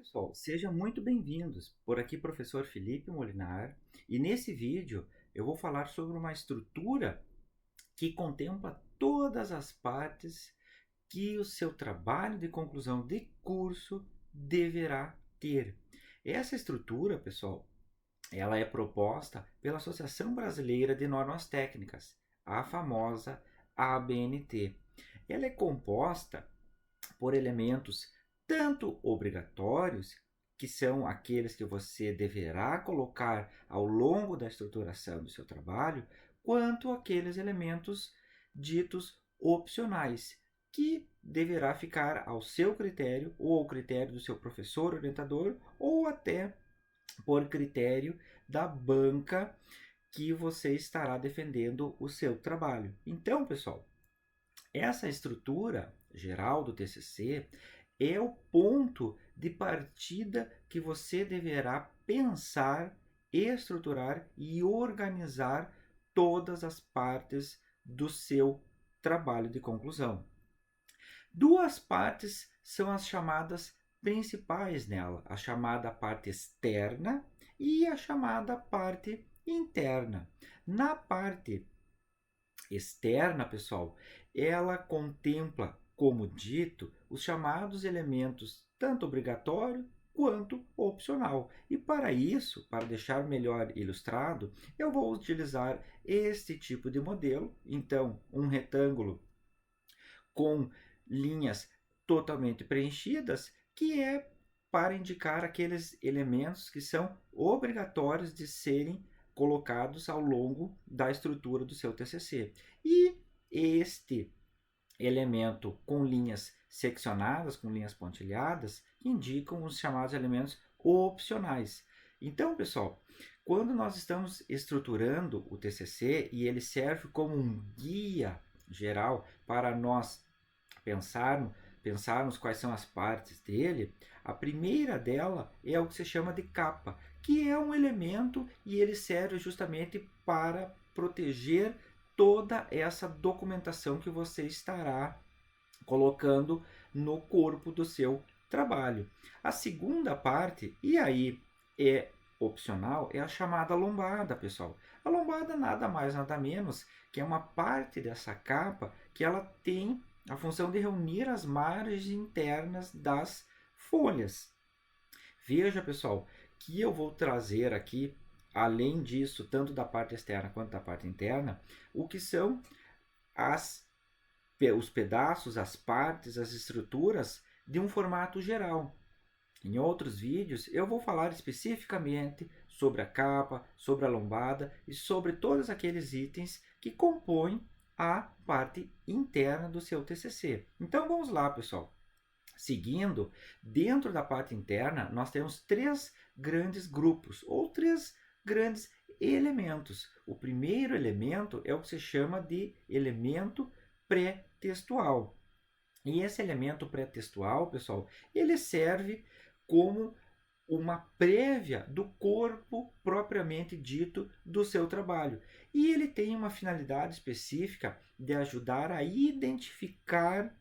Pessoal, sejam muito bem-vindos. Por aqui, professor Felipe Molinar, e nesse vídeo eu vou falar sobre uma estrutura que contempla todas as partes que o seu trabalho de conclusão de curso deverá ter. Essa estrutura, pessoal, ela é proposta pela Associação Brasileira de Normas Técnicas, a famosa ABNT. Ela é composta por elementos tanto obrigatórios, que são aqueles que você deverá colocar ao longo da estruturação do seu trabalho, quanto aqueles elementos ditos opcionais, que deverá ficar ao seu critério ou ao critério do seu professor orientador ou até por critério da banca que você estará defendendo o seu trabalho. Então, pessoal, essa estrutura geral do TCC é o ponto de partida que você deverá pensar, estruturar e organizar todas as partes do seu trabalho de conclusão. Duas partes são as chamadas principais nela, a chamada parte externa e a chamada parte interna. Na parte externa, pessoal, ela contempla, como dito, os chamados elementos tanto obrigatório quanto opcional. E para isso, para deixar melhor ilustrado, eu vou utilizar este tipo de modelo. Então, um retângulo com linhas totalmente preenchidas, que é para indicar aqueles elementos que são obrigatórios de serem colocados ao longo da estrutura do seu TCC. E este elemento com linhas seccionadas, com linhas pontilhadas, indicam os chamados elementos opcionais. Então, pessoal, quando nós estamos estruturando o TCC e ele serve como um guia geral para nós pensarmos quais são as partes dele, a primeira dela é o que se chama de capa, que é um elemento e ele serve justamente para proteger toda essa documentação que você estará colocando no corpo do seu trabalho. A segunda parte, e aí é opcional, é a chamada lombada, pessoal. A lombada nada mais nada menos que é uma parte dessa capa que ela tem a função de reunir as margens internas das folhas. Veja, pessoal, que eu vou trazer aqui, além disso, tanto da parte externa quanto da parte interna, o que são os pedaços, as partes, as estruturas de um formato geral. Em outros vídeos eu vou falar especificamente sobre a capa, sobre a lombada e sobre todos aqueles itens que compõem a parte interna do seu TCC. Então vamos lá, pessoal. Seguindo, dentro da parte interna, nós temos três grandes grupos ou três grandes elementos. O primeiro elemento é o que se chama de elemento pré-textual. E esse elemento pré-textual, pessoal, ele serve como uma prévia do corpo propriamente dito do seu trabalho. E ele tem uma finalidade específica de ajudar a identificar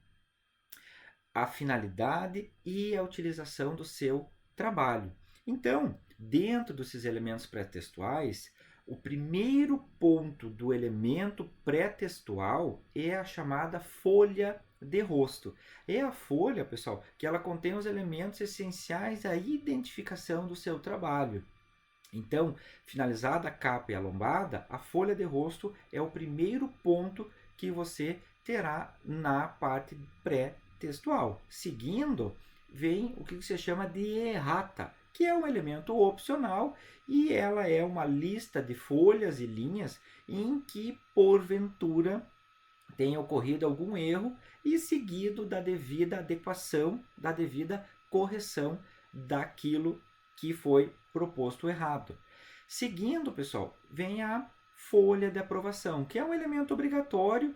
a finalidade e a utilização do seu trabalho. Então, dentro desses elementos pré-textuais, o primeiro ponto do elemento pré-textual é a chamada folha de rosto. É a folha, pessoal, que ela contém os elementos essenciais à identificação do seu trabalho. Então, finalizada a capa e a lombada, a folha de rosto é o primeiro ponto que você terá na parte pré-textual. Seguindo, vem o que se chama de errata, que é um elemento opcional e ela é uma lista de folhas e linhas em que, porventura, tenha ocorrido algum erro e seguido da devida adequação, da devida correção daquilo que foi proposto errado. Seguindo, pessoal, vem a folha de aprovação, que é um elemento obrigatório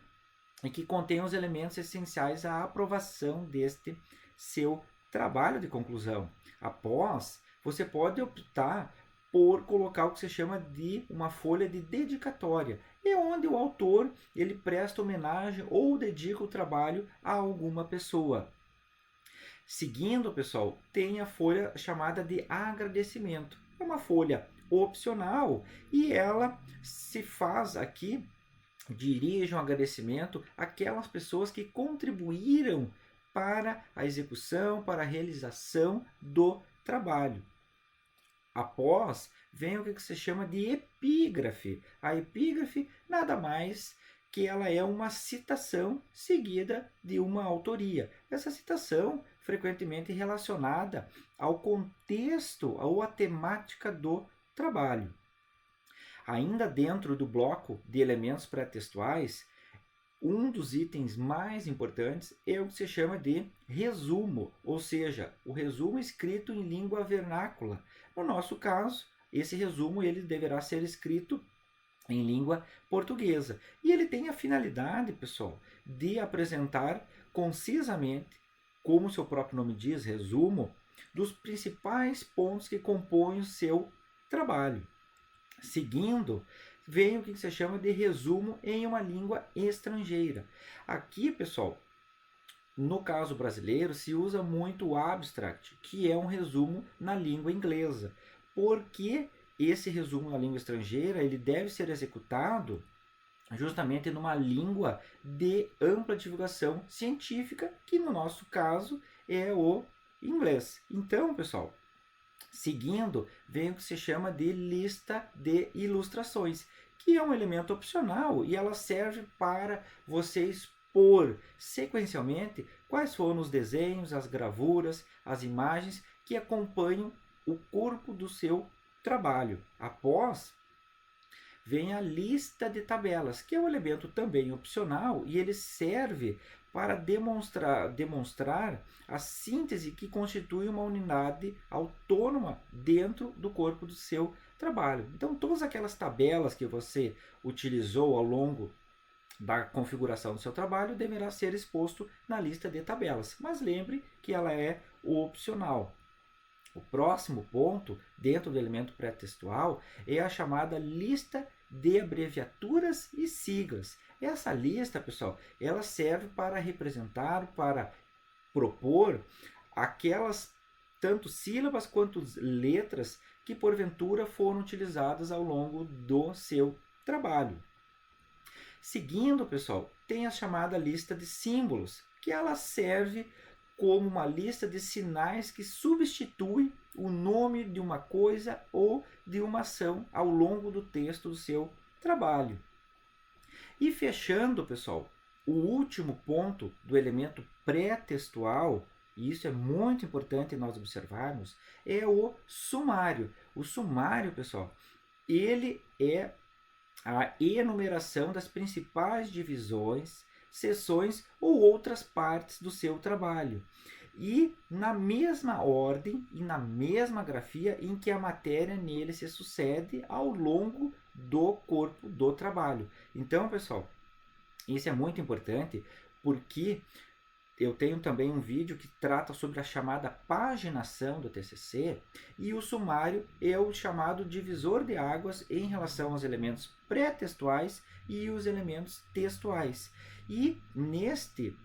e que contém os elementos essenciais à aprovação deste seu trabalho de conclusão. Após, você pode optar por colocar o que se chama de uma folha de dedicatória, é onde o autor ele presta homenagem ou dedica o trabalho a alguma pessoa. Seguindo, pessoal, tem a folha chamada de agradecimento. É uma folha opcional e ela se faz aqui, dirige um agradecimento àquelas pessoas que contribuíram para a execução, para a realização do trabalho. Após, vem o que se chama de epígrafe. A epígrafe nada mais que ela é uma citação seguida de uma autoria. Essa citação frequentemente relacionada ao contexto ou à temática do trabalho. Ainda dentro do bloco de elementos pré-textuais, um dos itens mais importantes é o que se chama de resumo, ou seja, o resumo escrito em língua vernácula. No nosso caso, esse resumo ele deverá ser escrito em língua portuguesa. E ele tem a finalidade, pessoal, de apresentar concisamente, como o seu próprio nome diz, resumo, dos principais pontos que compõem o seu trabalho. Seguindo, vem o que se chama de resumo em uma língua estrangeira. Aqui, pessoal, no caso brasileiro, se usa muito o abstract, que é um resumo na língua inglesa. Porque esse resumo na língua estrangeira ele deve ser executado justamente numa língua de ampla divulgação científica, que no nosso caso é o inglês. Então, pessoal, seguindo, vem o que se chama de lista de ilustrações, que é um elemento opcional e ela serve para você expor sequencialmente quais foram os desenhos, as gravuras, as imagens que acompanham o corpo do seu trabalho. Após, vem a lista de tabelas, que é um elemento também opcional e ele serve para demonstrar a síntese que constitui uma unidade autônoma dentro do corpo do seu trabalho. Então, todas aquelas tabelas que você utilizou ao longo da configuração do seu trabalho deverá ser exposto na lista de tabelas, mas lembre que ela é opcional. O próximo ponto, dentro do elemento pré-textual, é a chamada lista de abreviaturas e siglas. Essa lista, pessoal, ela serve para representar, para propor aquelas tanto sílabas quanto letras que porventura foram utilizadas ao longo do seu trabalho. Seguindo, pessoal, tem a chamada lista de símbolos, que ela serve como uma lista de sinais que substitui o nome de uma coisa ou de uma ação ao longo do texto do seu trabalho. E fechando, pessoal, o último ponto do elemento pré-textual, e isso é muito importante nós observarmos, é o sumário. O sumário, pessoal, ele é a enumeração das principais divisões, seções ou outras partes do seu trabalho. E na mesma ordem e na mesma grafia em que a matéria nele se sucede ao longo do corpo do trabalho. Então, pessoal, isso é muito importante porque eu tenho também um vídeo que trata sobre a chamada paginação do TCC e o sumário é o chamado divisor de águas em relação aos elementos pré-textuais e os elementos textuais. E neste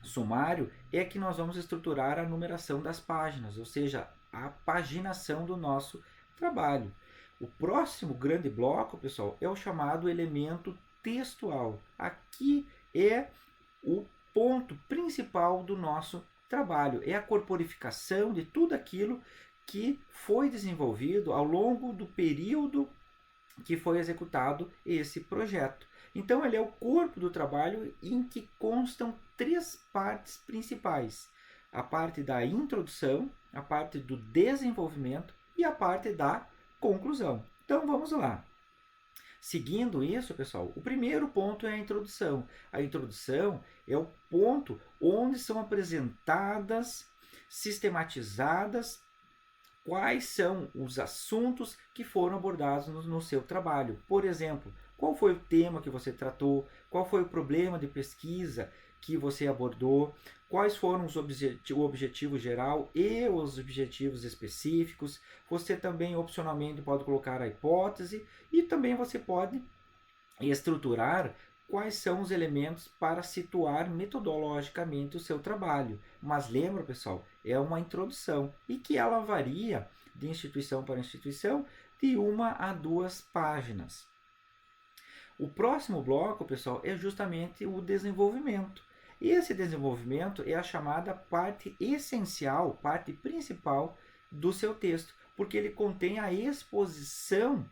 sumário é que nós vamos estruturar a numeração das páginas, ou seja, a paginação do nosso trabalho. O próximo grande bloco, pessoal, é o chamado elemento textual. Aqui é o ponto principal do nosso trabalho, é a corporificação de tudo aquilo que foi desenvolvido ao longo do período que foi executado esse projeto. Então, ele é o corpo do trabalho em que constam três partes principais: a parte da introdução, a parte do desenvolvimento e a parte da conclusão. Então, vamos lá. Seguindo isso, pessoal, o primeiro ponto é a introdução. A introdução é o ponto onde são apresentadas, sistematizadas, quais são os assuntos que foram abordados no seu trabalho. Por exemplo, qual foi o tema que você tratou, qual foi o problema de pesquisa que você abordou, quais foram o objetivo geral e os objetivos específicos. Você também opcionalmente pode colocar a hipótese e também você pode estruturar quais são os elementos para situar metodologicamente o seu trabalho. Mas lembra, pessoal, é uma introdução e que ela varia de instituição para instituição de 1 a 2 páginas. O próximo bloco, pessoal, é justamente o desenvolvimento. E esse desenvolvimento é a chamada parte essencial, parte principal do seu texto, porque ele contém a exposição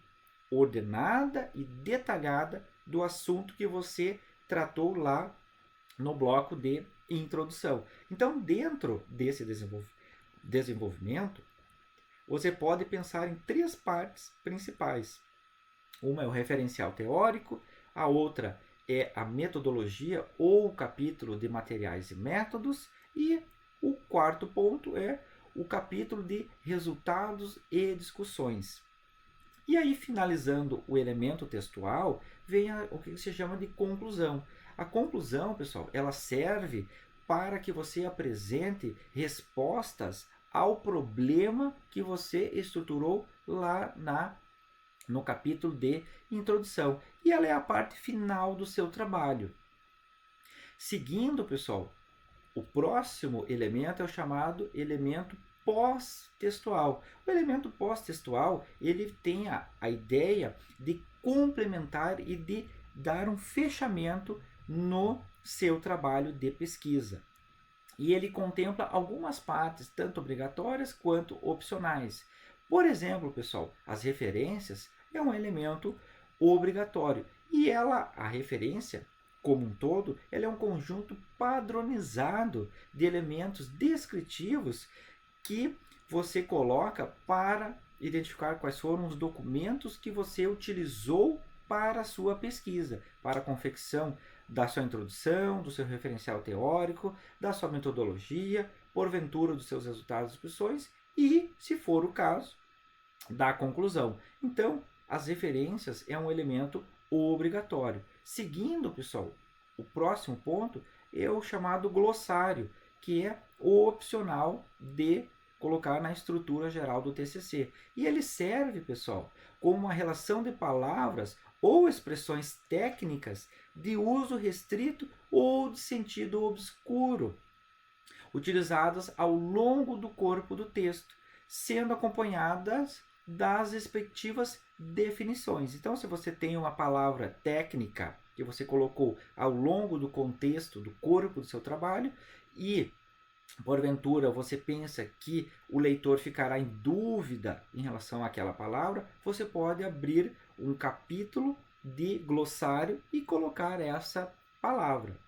ordenada e detalhada do assunto que você tratou lá no bloco de introdução. Então, dentro desse desenvolvimento, você pode pensar em 3 partes principais. Uma é o referencial teórico, a outra é a metodologia ou o capítulo de materiais e métodos, e o quarto ponto é o capítulo de resultados e discussões. E aí, finalizando o elemento textual, vem o que se chama de conclusão. A conclusão, pessoal, ela serve para que você apresente respostas ao problema que você estruturou lá no capítulo de introdução. E ela é a parte final do seu trabalho. Seguindo, pessoal, o próximo elemento é o chamado elemento pós-textual. O elemento pós-textual, ele tem a ideia de complementar e de dar um fechamento no seu trabalho de pesquisa. E ele contempla algumas partes, tanto obrigatórias quanto opcionais. Por exemplo, pessoal, as referências é um elemento obrigatório. E a referência, como um todo, ela é um conjunto padronizado de elementos descritivos que você coloca para identificar quais foram os documentos que você utilizou para a sua pesquisa, para a confecção da sua introdução, do seu referencial teórico, da sua metodologia, porventura dos seus resultados e discussões e, se for o caso, da conclusão. Então, as referências é um elemento obrigatório. Seguindo, pessoal, o próximo ponto é o chamado glossário, que é opcional de colocar na estrutura geral do TCC. E ele serve, pessoal, como uma relação de palavras ou expressões técnicas de uso restrito ou de sentido obscuro, utilizadas ao longo do corpo do texto, sendo acompanhadas das respectivas definições. Então, se você tem uma palavra técnica que você colocou ao longo do contexto do corpo do seu trabalho e porventura você pensa que o leitor ficará em dúvida em relação àquela palavra, você pode abrir um capítulo de glossário e colocar essa palavra.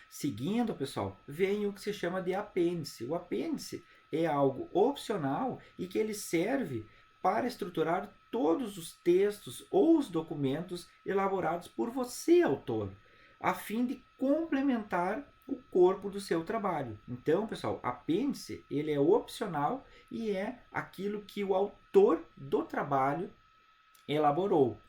Seguindo, pessoal, vem o que se chama de apêndice. O apêndice é algo opcional e que ele serve para estruturar todos os textos ou os documentos elaborados por você, autor, a fim de complementar o corpo do seu trabalho. Então, pessoal, apêndice ele é opcional e é aquilo que o autor do trabalho elaborou.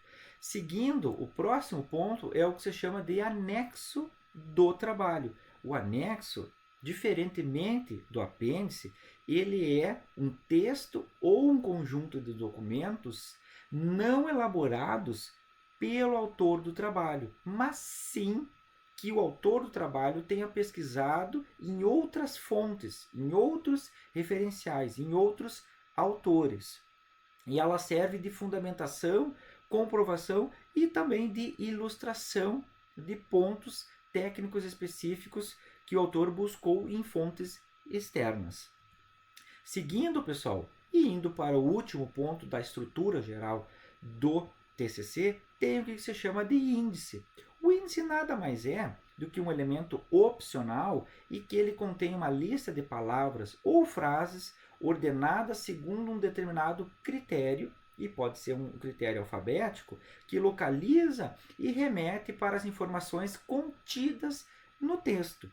Seguindo, o próximo ponto é o que se chama de anexo do trabalho. O anexo, diferentemente do apêndice, ele é um texto ou um conjunto de documentos não elaborados pelo autor do trabalho, mas sim que o autor do trabalho tenha pesquisado em outras fontes, em outros referenciais, em outros autores. E ela serve de fundamentação, comprovação e também de ilustração de pontos técnicos específicos que o autor buscou em fontes externas. Seguindo, pessoal, e indo para o último ponto da estrutura geral do TCC, tem o que se chama de índice. O índice nada mais é do que um elemento opcional e que ele contém uma lista de palavras ou frases ordenadas segundo um determinado critério, e pode ser um critério alfabético, que localiza e remete para as informações contidas no texto.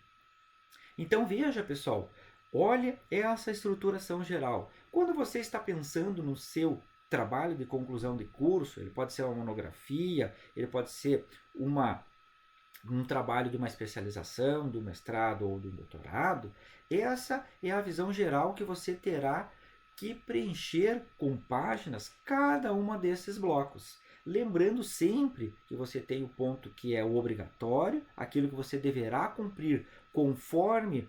Então veja, pessoal, olha essa estruturação geral. Quando você está pensando no seu trabalho de conclusão de curso, ele pode ser uma monografia, ele pode ser um trabalho de uma especialização, do mestrado ou do doutorado, essa é a visão geral que você terá que preencher com páginas cada uma desses blocos. lembrando sempre que você tem o ponto que é o obrigatório, aquilo que você deverá cumprir conforme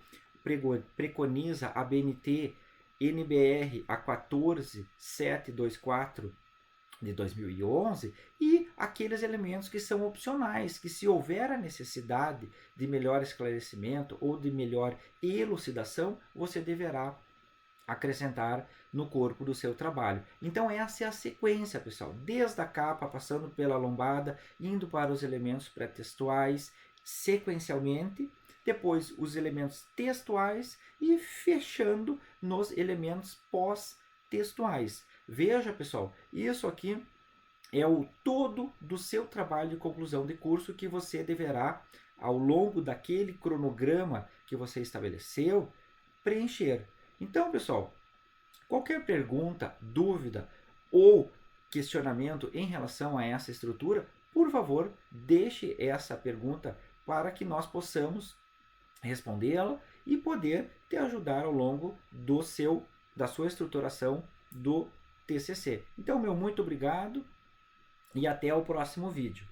preconiza a BNT NBR a 14724 de 2011, e aqueles elementos que são opcionais, que se houver a necessidade de melhor esclarecimento ou de melhor elucidação, você deverá acrescentar no corpo do seu trabalho. Então essa é a sequência, pessoal, desde a capa, passando pela lombada, indo para os elementos pré-textuais, sequencialmente, depois os elementos textuais e fechando nos elementos pós-textuais. Veja, pessoal, isso aqui é o todo do seu trabalho de conclusão de curso que você deverá, ao longo daquele cronograma que você estabeleceu, preencher. Então, pessoal, qualquer pergunta, dúvida ou questionamento em relação a essa estrutura, por favor, deixe essa pergunta para que nós possamos respondê-la e poder te ajudar ao longo da sua estruturação do TCC. Então, meu muito obrigado e até o próximo vídeo.